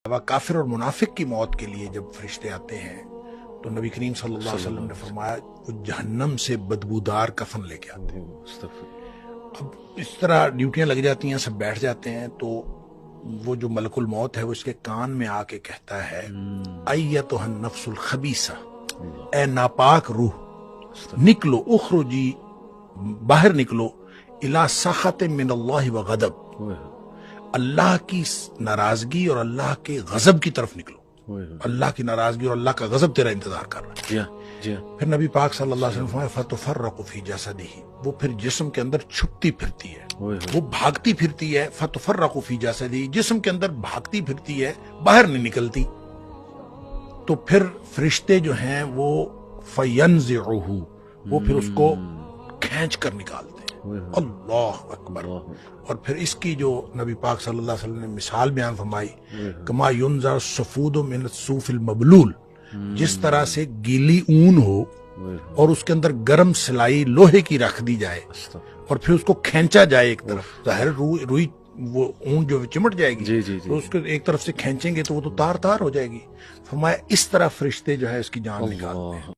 काफिर और मुनाफिक की मौत के लिए जब फरिश्ते आते हैं तो नबी करीम सल्लल्लाहु अलैहि वसल्लम ने फरमाया वो जहन्नम से बदबूदार कफन लेके आते हैं। अब इस तरह ड्यूटियां लग जाती हैं, सब बैठ जाते हैं, तो वो जो मलकुल मौत है वो इसके कान में आके कहता है अय्यतुहन नफ्सुल खबीसा, ए नापाक रूह निकलो, उखरुजी बाहर निकलो, इला सखत मिनल्लाहि व गदब, अल्लाह की नाराजगी और अल्लाह के गजब की तरफ निकलो। अल्लाह की नाराजगी और अल्लाह का गजब तेरा इंतजार कर रहा है। फिर नबी पाक सल्लल्लाहु अलैहि वसल्लम फतुफर्रकु फी जसदिही, वो फिर जिस्म के अंदर छुपती फिरती है, वो भागती फिरती है। फतुफर्रकु फी जसदिही, जिस्म के अंदर भागती फिरती है, बाहर नहीं निकलती। तो फिर फरिश्ते जो हैं वो फयंज़िउहु, वो फिर उसको खींच कर निकालते हैं। अल्लाह अकबर। और फिर इसकी जो नबी पाक सल्लल्लाहु अलैहि वसल्लम ने मिसाल बयान फरमाई, कमा युनज़र सफूद मिन सूफिल मबलूल, जिस तरह से गीली ऊन हो और उसके अंदर गर्म सिलाई लोहे की रख दी जाए और फिर उसको खींचा जाए एक तरफ, जाहिर रुई वो ऊन जो चिमट जाएगी, तो उसको एक तरफ से खींचेंगे तो वो तो तार तार हो जाएगी। फरमाया इस तरह फरिश्ते जो है इसकी जान निकालते हैं।